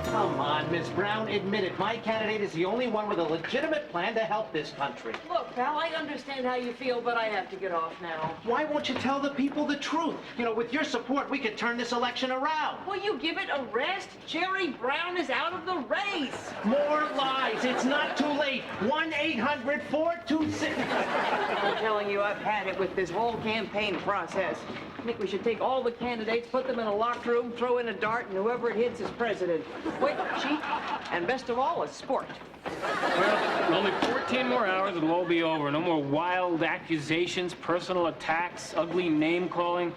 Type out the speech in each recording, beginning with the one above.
Come on, Miss Brown, admit it. My candidate is the only one with a legitimate plan to help this country. Look, pal, I understand how you feel, but I have to get off now. Why won't you tell the people the truth? You know, with your support, we could turn this election around. Will you give it a rest? Jerry Brown is out of the race. More lies. It's not too late. 1-800-426... I'm telling you, I've had it with this whole campaign process. I think we should take all the candidates, put them in a locked room, throw in a dart, and whoever it hits is president. Quick, cheap, and best of all, a sport. Well, only 14 more hours, it'll all be over. No more wild accusations, personal attacks, ugly name-calling.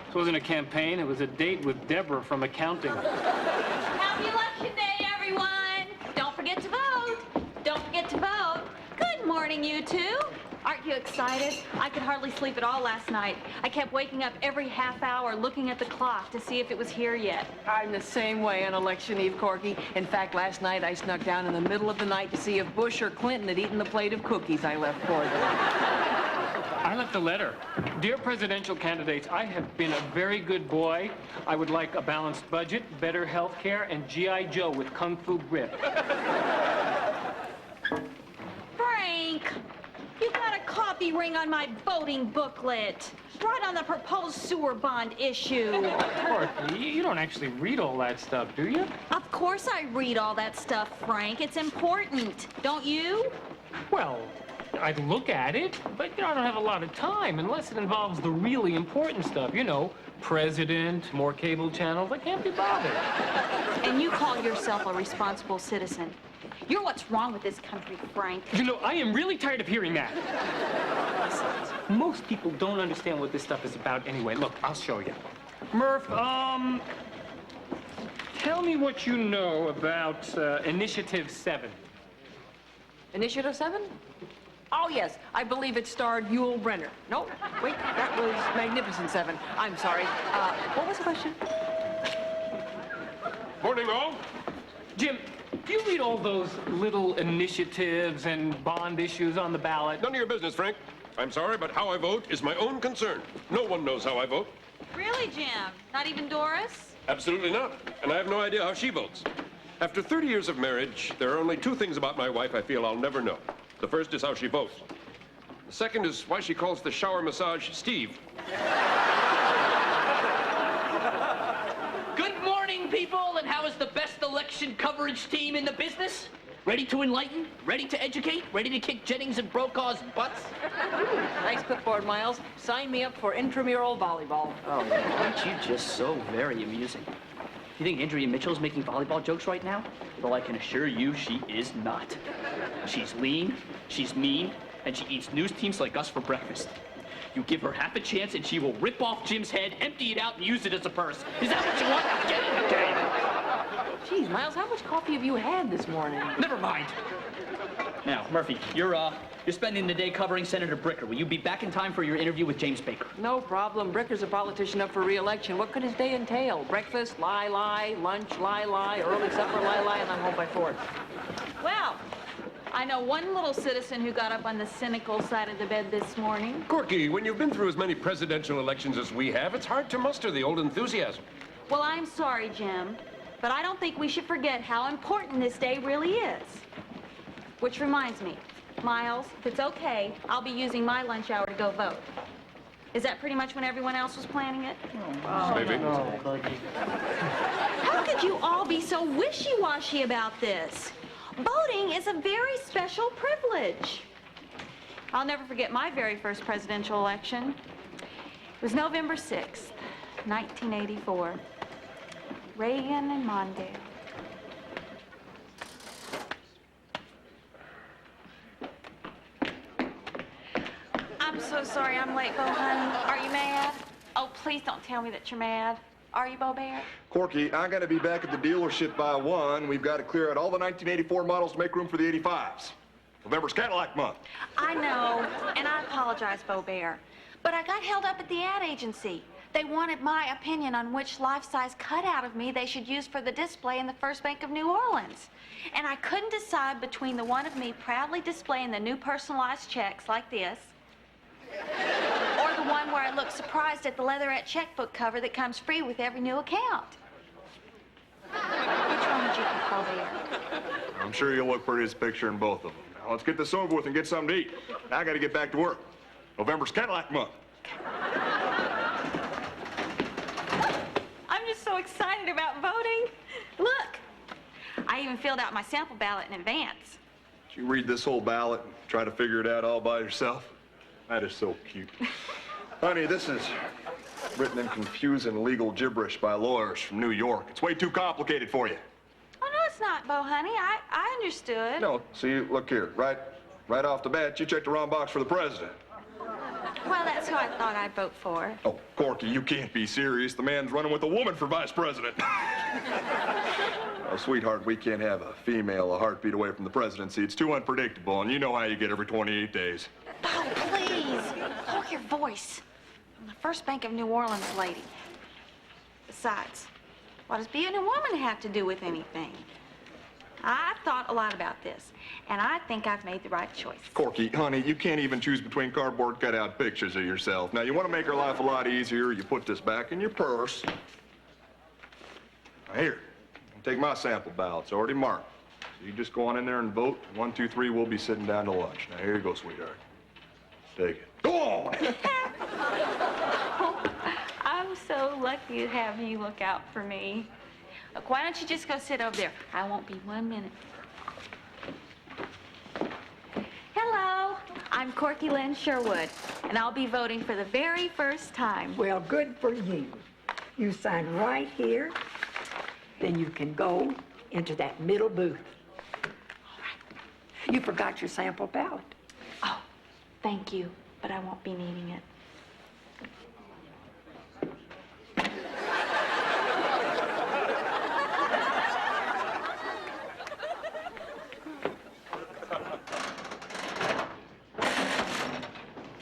This wasn't a campaign. It was a date with Deborah from accounting. Happy Election Day, everyone! Don't forget to vote. Don't forget to vote. Good morning, you two. Aren't you excited? I could hardly sleep at all last night. I kept waking up every half hour looking at the clock to see if it was here yet. I'm the same way on Election Eve, Corky. In fact, last night I snuck down in the middle of the night to see if Bush or Clinton had eaten the plate of cookies I left for them. I left a letter. Dear presidential candidates, I have been a very good boy. I would like a balanced budget, better health care, and G.I. Joe with Kung Fu grip. Frank, you got a copy ring on my voting booklet. Right on the proposed sewer bond issue. Corky, you don't actually read all that stuff, do you? Of course I read all that stuff, Frank. It's important. Don't you? Well, I'd look at it, but I don't have a lot of time unless it involves the really important stuff. You know, president, more cable channels. I can't be bothered. And you call yourself a responsible citizen. You're what's wrong with this country, Frank. You know, I am really tired of hearing that. Most people don't understand what this stuff is about anyway. Look, I'll show you. Murph, tell me what you know about Initiative 7. Initiative 7? Oh, yes. I believe it starred Yul Brynner. Nope. Wait, that was Magnificent 7. I'm sorry. What was the question? Morning, all. Jim, do you read all those little initiatives and bond issues on the ballot? None of your business, Frank. I'm sorry, but how I vote is my own concern. No one knows how I vote. Really, Jim? Not even Doris? Absolutely not. And I have no idea how she votes. After 30 years of marriage, there are only two things about my wife I feel I'll never know. The first is how she votes. The second is why she calls the shower massage Steve. Good morning, people, and how is the best election coverage team in the business? Ready to enlighten? Ready to educate? Ready to kick Jennings and Brokaw's butts? Nice clipboard, Miles. Sign me up for intramural volleyball. Oh, aren't you just so very amusing? You think Andrea Mitchell's making volleyball jokes right now? Well, I can assure you she is not. She's lean, she's mean, and she eats news teams like us for breakfast. You give her half a chance and she will rip off Jim's head, empty it out, and use it as a purse. Is that what you want? Get it? Okay. Geez, Miles, how much coffee have you had this morning? Never mind. Now, Murphy, you're spending the day covering Senator Bricker. Will you be back in time for your interview with James Baker? No problem. Bricker's a politician up for re-election. What could his day entail? Breakfast, lie, lunch, lie, early supper, lie, and I'm home by 4. Well, I know one little citizen who got up on the cynical side of the bed this morning. Corky, when you've been through as many presidential elections as we have, it's hard to muster the old enthusiasm. Well, I'm sorry, Jim, but I don't think we should forget how important this day really is. Which reminds me, Miles, if it's okay, I'll be using my lunch hour to go vote. Is that pretty much when everyone else was planning it? Maybe. How could you all be so wishy-washy about this? Voting is a very special privilege. I'll never forget my very first presidential election. It was November 6th, 1984. Reagan and Mondale. I'm so sorry I'm late, Bo, honey. Are you mad? Oh, please don't tell me that you're mad. Are you, Bo Bear? Corky, I gotta be back at the dealership by 1. We've got to clear out all the 1984 models to make room for the 85s. November's Cadillac month. I know, and I apologize, Bo Bear. But I got held up at the ad agency. They wanted my opinion on which life-size cutout of me they should use for the display in the First Bank of New Orleans. And I couldn't decide between the one of me proudly displaying the new personalized checks like this, or the the one where I look surprised at the leatherette checkbook cover that comes free with every new account. Which one would you prefer there? I'm sure you'll look pretty as a picture in both of them. Now, let's get this over with and get something to eat. I gotta get back to work. November's Cadillac month. I'm just so excited about voting. Look, I even filled out my sample ballot in advance. Did you read this whole ballot and try to figure it out all by yourself? That is so cute. Honey, this is written in confusing legal gibberish by lawyers from New York. It's way too complicated for you. Oh, no, it's not, Bo, honey. I understood. No, see, look here. Right off the bat, you checked the wrong box for the president. Well, that's who I thought I'd vote for. Oh, Corky, you can't be serious. The man's running with a woman for vice president. Oh, sweetheart, we can't have a female a heartbeat away from the presidency. It's too unpredictable, and you know how you get every 28 days. Oh, please. Lower your voice. I'm the first Bank of New Orleans lady. Besides, what does being a woman have to do with anything? I've thought a lot about this, and I think I've made the right choice. Corky, honey, you can't even choose between cardboard cutout pictures of yourself. Now, you want to make her life a lot easier, you put this back in your purse. Now, here, take my sample ballot. It's already marked. So you just go on in there and vote. 1, 2, 3, we'll be sitting down to lunch. Now, here you go, sweetheart. Take it. Go on! I'm so lucky to have you look out for me. Look, why don't you just go sit over there? I won't be 1 minute. Hello, I'm Corky Lynn Sherwood, and I'll be voting for the very first time. Well, good for you. You sign right here, then you can go into that middle booth. You forgot your sample ballot. Oh, thank you, but I won't be needing it.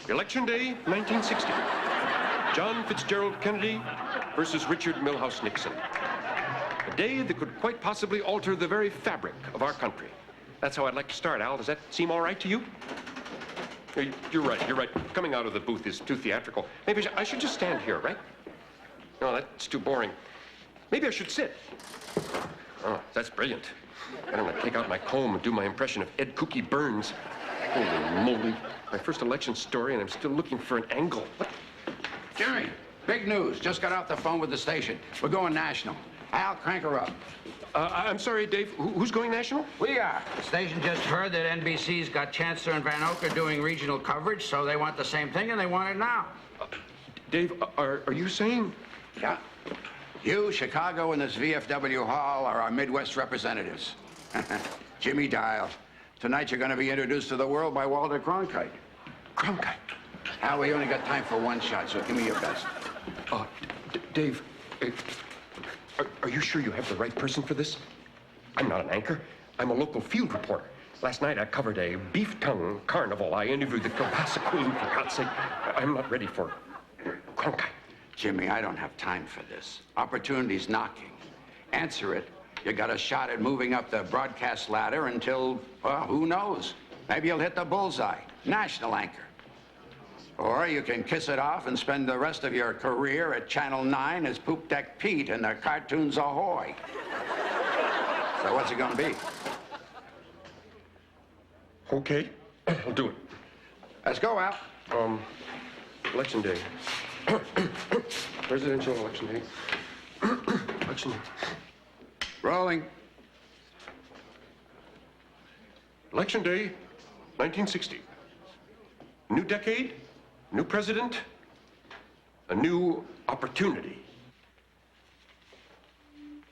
Election Day, 1960. John Fitzgerald Kennedy versus Richard Milhouse Nixon. A day that could quite possibly alter the very fabric of our country. That's how I'd like to start, Al. Does that seem all right to you? You're right. Coming out of the booth is too theatrical. Maybe I should just stand here, right? No, that's too boring. Maybe I should sit. Oh, that's brilliant. I'm gonna take out my comb and do my impression of Ed Cookie Burns. Holy moly. My first election story, and I'm still looking for an angle. What? Jimmy, big news. Just got off the phone with the station. We're going national. Al, crank her up. I'm sorry, Dave. Who's going national? We are. The station just heard that NBC's got Chancellor and Van Oker doing regional coverage, so they want the same thing, and they want it now. Dave, are you saying? Yeah. You, Chicago, and this VFW Hall are our Midwest representatives. Jimmy Dial. Tonight you're going to be introduced to the world by Walter Cronkite. Cronkite? Al, we only got time for one shot, so give me your best. Dave, are you sure you have the right person for this? I'm not an anchor. I'm a local field reporter. Last night I covered a beef tongue carnival. I interviewed the Kielbasa Queen, for God's sake. I'm not ready for Cronkite. Jimmy, I don't have time for this. Opportunity's knocking. Answer it. You got a shot at moving up the broadcast ladder until, well, who knows? Maybe you'll hit the bullseye. National anchor. Or you can kiss it off and spend the rest of your career at Channel 9 as Poop Deck Pete in the cartoons Ahoy. So what's it gonna be? Okay, I'll do it. Let's go, Al. Election day. Presidential election day. Election day. Rolling. Election day, 1960. New decade, new president, a new opportunity.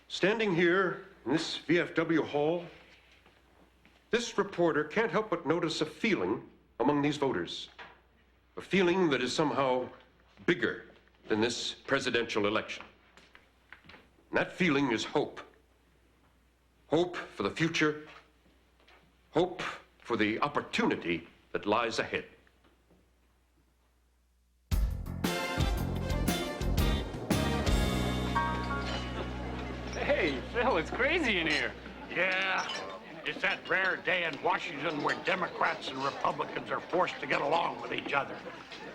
Standing here in this VFW hall, this reporter can't help but notice a feeling among these voters. A feeling that is somehow bigger than this presidential election. And that feeling is hope. Hope for the future. Hope for the opportunity that lies ahead. Hey, Phil, it's crazy in here. Yeah, It's that rare day in Washington where Democrats and Republicans are forced to get along with each other.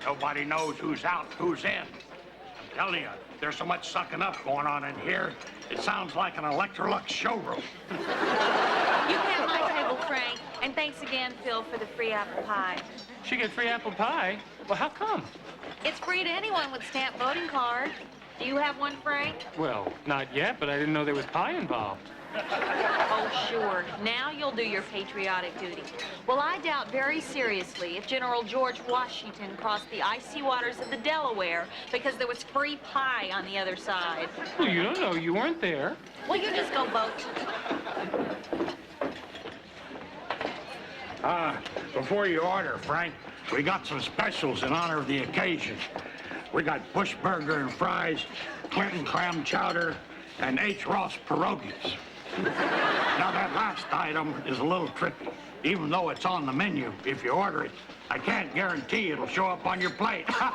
Nobody knows who's out, who's in. I'm telling you, there's so much sucking up going on in here, it sounds like an Electrolux showroom. You can have my table, Frank. And thanks again, Phil, for the free apple pie. She get free apple pie? Well, how come? It's free to anyone with stamped voting card. Do you have one, Frank? Well, not yet, but I didn't know there was pie involved. Oh, sure. Now you'll do your patriotic duty. Well, I doubt very seriously if General George Washington crossed the icy waters of the Delaware because there was free pie on the other side. Well, you don't know. You weren't there. Well, you just go vote. Before you order, Frank, we got some specials in honor of the occasion. We got Bush burger and fries, Clinton clam chowder, and H. Ross pierogies. Now, that last item is a little tricky. Even though it's on the menu, if you order it, I can't guarantee it'll show up on your plate. I'll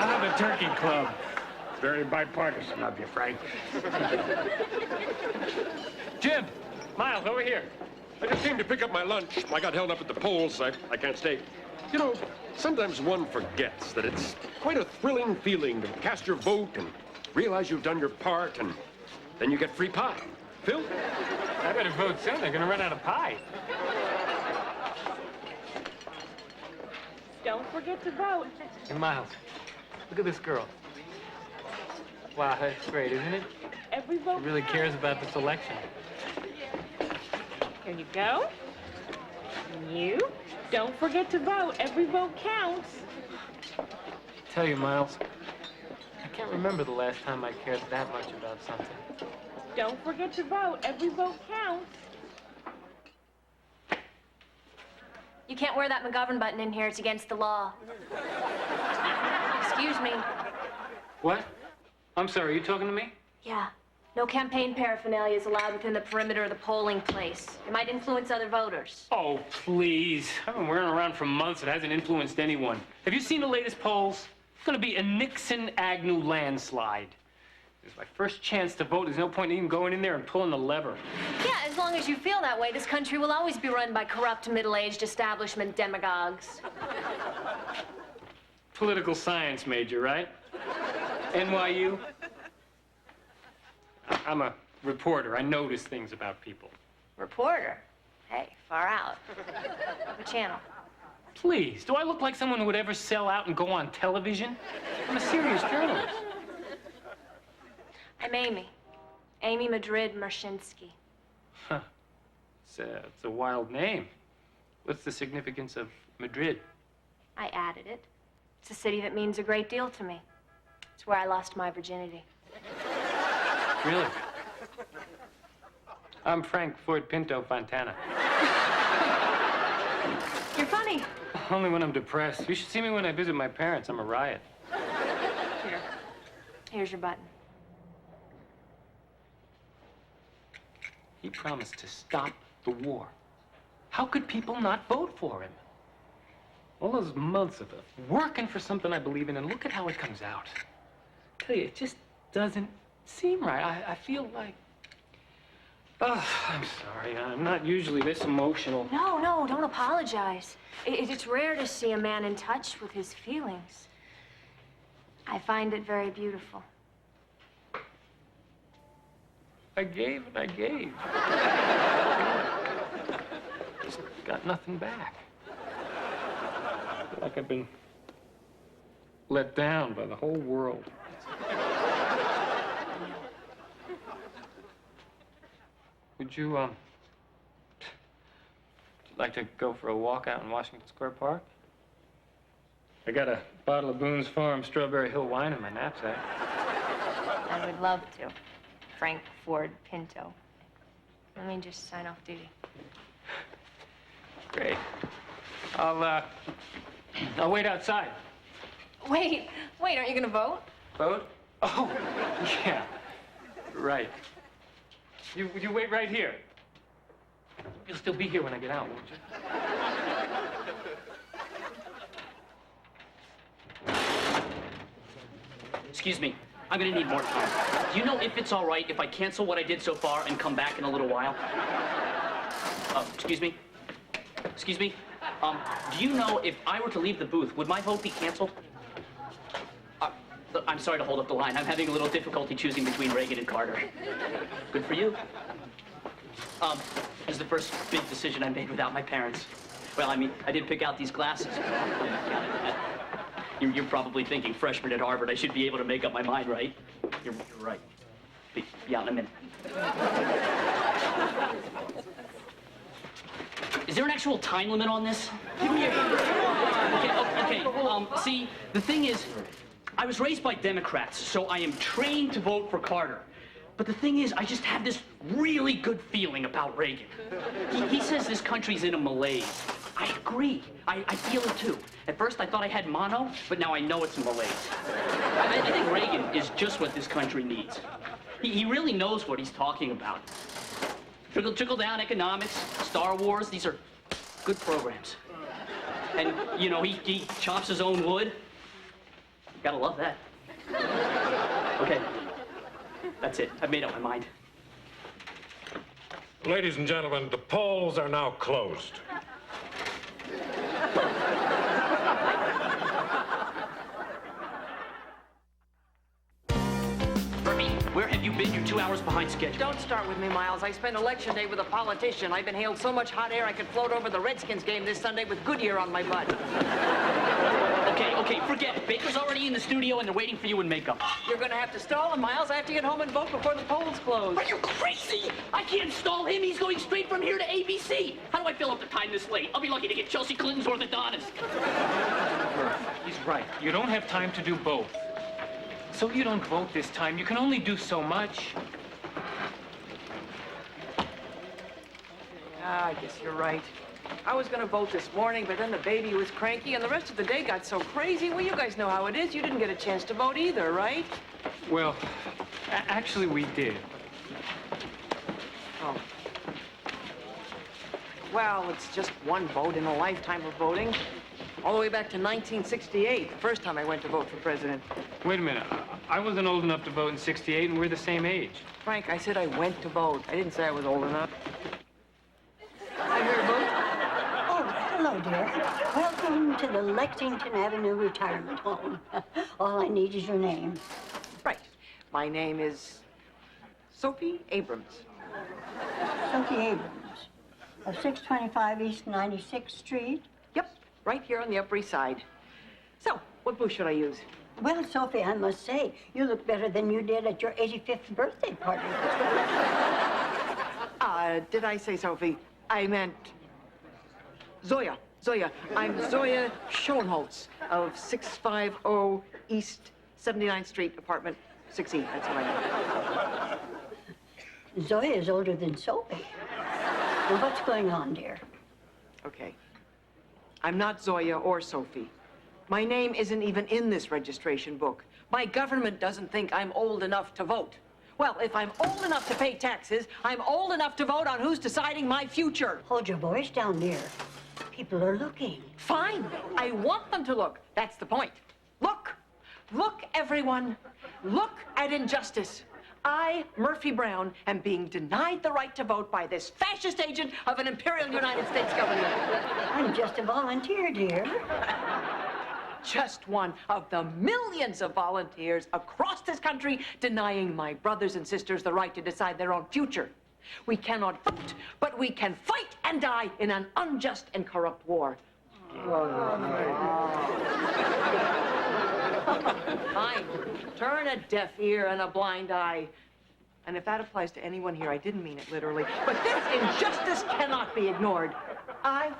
have a turkey club. Very bipartisan of you, Frank. Jim, Miles, over here. I just came to pick up my lunch. I got held up at the polls. I can't stay. You know, sometimes one forgets that it's quite a thrilling feeling to cast your vote and realize you've done your part, and then you get free pie. Phil? I better vote soon. They're going to run out of pie. Don't forget to vote. Hey, Miles, look at this girl. Wow, that's great, isn't it? Every vote She really cares about this election. Here you go. You. Don't forget to vote. Every vote counts. Tell you, Miles, I can't remember the last time I cared that much about something. Don't forget to vote. Every vote counts. You can't wear that McGovern button in here. It's against the law. Excuse me. What? I'm sorry, are you talking to me? Yeah. No campaign paraphernalia is allowed within the perimeter of the polling place. It might influence other voters. Oh, please. I've been wearing it around for months. It hasn't influenced anyone. Have you seen the latest polls? It's going to be a Nixon-Agnew landslide. It's my first chance to vote. There's no point in even going in there and pulling the lever. Yeah, as long as you feel that way, this country will always be run by corrupt, middle-aged establishment demagogues. Political science major, right? NYU? I'm a reporter. I notice things about people. Reporter? Hey, far out. What channel? Please, do I look like someone who would ever sell out and go on television? I'm a serious journalist. I'm Amy. Amy Madrid Mershinsky. Huh. It's a wild name. What's the significance of Madrid? I added it. It's a city that means a great deal to me. It's where I lost my virginity. Really? I'm Frank Ford Pinto Fontana. You're funny. Only when I'm depressed. You should see me when I visit my parents. I'm a riot. Here. Here's your button. He promised to stop the war. How could people not vote for him? All those months of working for something I believe in, and look at how it comes out. I tell you, it just doesn't seem right. I feel like... Oh, I'm sorry. I'm not usually this emotional. No, don't apologize. It's rare to see a man in touch with his feelings. I find it very beautiful. I gave and I gave. Just got nothing back. I feel like I've been let down by the whole world. Would you like to go for a walk out in Washington Square Park? I got a bottle of Boone's Farm Strawberry Hill wine in my knapsack. I would love to. Frank Ford Pinto. Let me just sign off duty. Great. I'll wait outside. Wait, aren't you gonna vote? Vote? Oh, yeah. Right. You wait right here. You'll still be here when I get out, won't you? Excuse me. I'm gonna need more time. Do you know if it's all right if I cancel what I did so far and come back in a little while? Excuse me? Excuse me? Do you know if I were to leave the booth, would my vote be canceled? I'm sorry to hold up the line. I'm having a little difficulty choosing between Reagan and Carter. Good for you. This is the first big decision I made without my parents. Well, I mean, I did pick out these glasses. You're probably thinking, freshman at Harvard, I should be able to make up my mind, right? You're right. Be out in a minute. Is there an actual time limit on this? Give me a... Okay, see, the thing is, I was raised by Democrats, so I am trained to vote for Carter. But the thing is, I just have this really good feeling about Reagan. He says this country's in a malaise. I agree. I feel it too. At first, I thought I had mono, but now I know it's a malaise. I think Reagan is just what this country needs. He really knows what he's talking about. Trickle-down economics, Star Wars, these are good programs. And, you know, he chops his own wood. Gotta love that. Okay. That's it. I've made up my mind. Ladies and gentlemen, the polls are now closed. Where have you been? You're 2 hours behind schedule. Don't start with me, Miles. I spent election day with a politician. I've inhaled so much hot air I could float over the Redskins game this Sunday with Goodyear on my butt. Okay, forget it. Baker's already in the studio and they're waiting for you in makeup. You're gonna have to stall him, Miles. I have to get home and vote before the polls close. Are you crazy? I can't stall him. He's going straight from here to ABC. How do I fill up the time this late? I'll be lucky to get Chelsea Clinton's orthodontist. He's right. You don't have time to do both. So you don't vote this time. You can only do so much. I guess you're right. I was gonna vote this morning, but then the baby was cranky, and the rest of the day got so crazy. Well, you guys know how it is. You didn't get a chance to vote either, right? Well, actually, we did. Oh. Well, it's just one vote in a lifetime of voting. All the way back to 1968, the first time I went to vote for president. Wait a minute. I wasn't old enough to vote in '68, and we're the same age. Frank, I said I went to vote. I didn't say I was old enough. I hear a vote. Oh, hello, dear. Welcome to the Lexington Avenue Retirement Home. All I need is your name. Right. My name is Sophie Abrams. Sophie Abrams of 625 East 96th Street. Yep, right here on the Upper East Side. So, what booth should I use? Well, Sophie, I must say, you look better than you did at your 85th birthday party. Did I say Sophie? I meant Zoya. Zoya. I'm Zoya Schoenholtz of 650 East 79th Street, apartment 6E. That's what I meant. Zoya is older than Sophie. Well, what's going on, dear? Okay. I'm not Zoya or Sophie. My name isn't even in this registration book. My government doesn't think I'm old enough to vote. Well, if I'm old enough to pay taxes, I'm old enough to vote on who's deciding my future. Hold your voice down, dear. People are looking. Fine. I want them to look. That's the point. Look. Look, everyone. Look at injustice. I, Murphy Brown, am being denied the right to vote by this fascist agent of an imperial United States government. I'm just a volunteer, dear. Just one of the millions of volunteers across this country denying my brothers and sisters the right to decide their own future. We cannot vote, but we can fight and die in an unjust and corrupt war. Fine. Turn a deaf ear and a blind eye. And if that applies to anyone here, I didn't mean it literally. But this injustice cannot be ignored. I,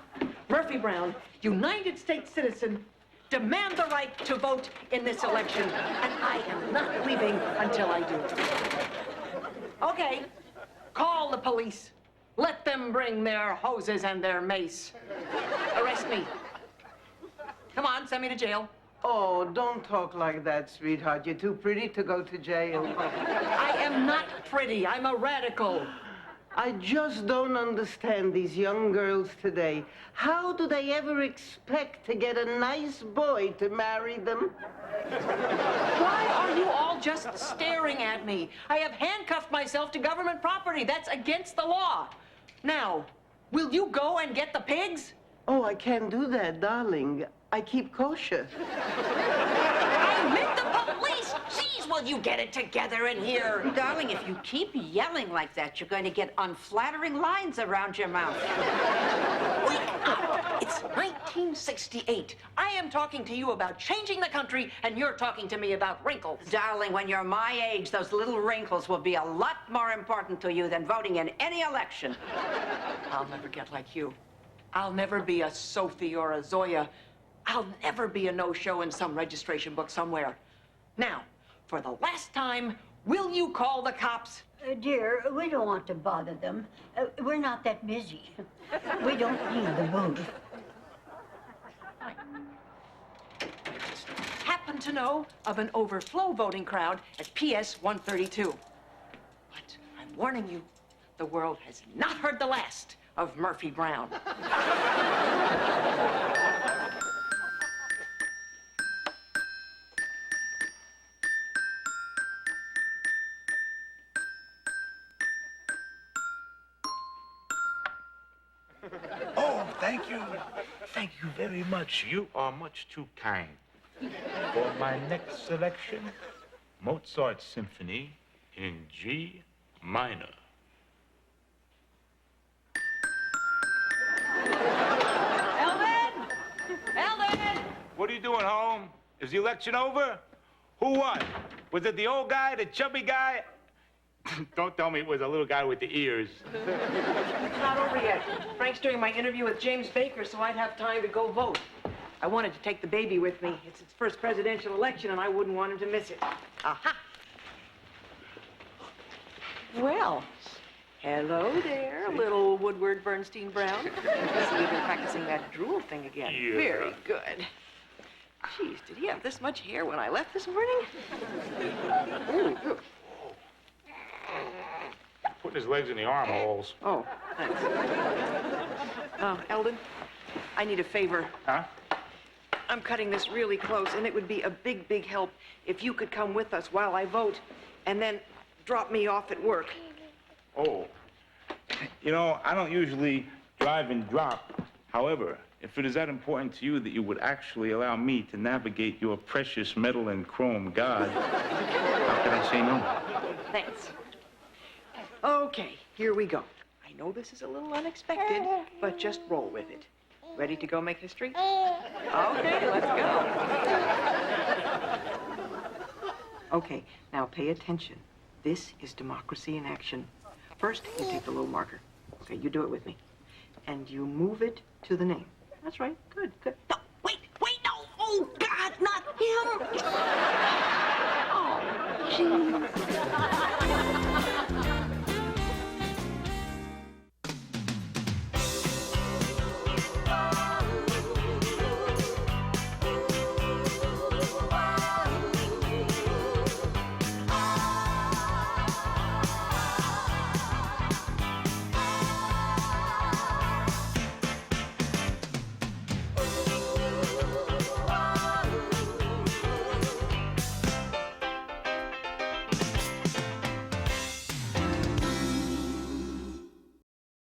Murphy Brown, United States citizen, demand the right to vote in this election, and I am not leaving until I do. Okay, call the police. Let them bring their hoses and their mace. Arrest me. Come on, send me to jail. Oh, don't talk like that, sweetheart. You're too pretty to go to jail. I am not pretty. I'm a radical. I just don't understand these young girls today. How do they ever expect to get a nice boy to marry them? Why are you all just staring at me. I have handcuffed myself to government property. That's against the law. Now, will you go and get the pigs? Oh, I can't do that, darling. I keep kosher. I meant the police! Jeez, will you get it together in here? Darling, if you keep yelling like that, you're going to get unflattering lines around your mouth. Wake up! It's 1968. I am talking to you about changing the country, and you're talking to me about wrinkles. Darling, when you're my age, those little wrinkles will be a lot more important to you than voting in any election. I'll never get like you. I'll never be a Sophie or a Zoya. I'll never be a no-show in some registration book somewhere. Now, for the last time, will you call the cops? Dear, we don't want to bother them. We're not that busy. We don't need the booth. I just happen to know of an overflow voting crowd at PS 132. But I'm warning you, the world has not heard the last of Murphy Brown. Oh, thank you. Thank you very much. You are much too kind. For my next selection, Mozart's Symphony in G minor. Eldon! Eldon! What are you doing, home? Is the election over? Who won? Was it the old guy, the chubby guy? Don't tell me it was a little guy with the ears. It's not over yet. Frank's doing my interview with James Baker, so I'd have time to go vote. I wanted to take the baby with me. It's his first presidential election, and I wouldn't want him to miss it. Aha! Well, hello there, little Woodward Bernstein Brown. I see you've been practicing that drool thing again. Yeah. Very good. Jeez, did he have this much hair when I left this morning? Ooh. Putting his legs in the armholes. Oh, thanks. Eldon, I need a favor. Huh? I'm cutting this really close, and it would be a big, big help if you could come with us while I vote, and then drop me off at work. Oh. You know, I don't usually drive and drop. However, if it is that important to you that you would actually allow me to navigate your precious metal and chrome god, how can I say no? Thanks. Okay, here we go. I know this is a little unexpected, but just roll with it. Ready to go make history? Okay, let's go. Okay, now pay attention. This is democracy in action. First, you take the little marker. Okay, you do it with me. And you move it to the name. That's right. Good, good. No, wait, no. Oh, God, not him. Oh, jeez.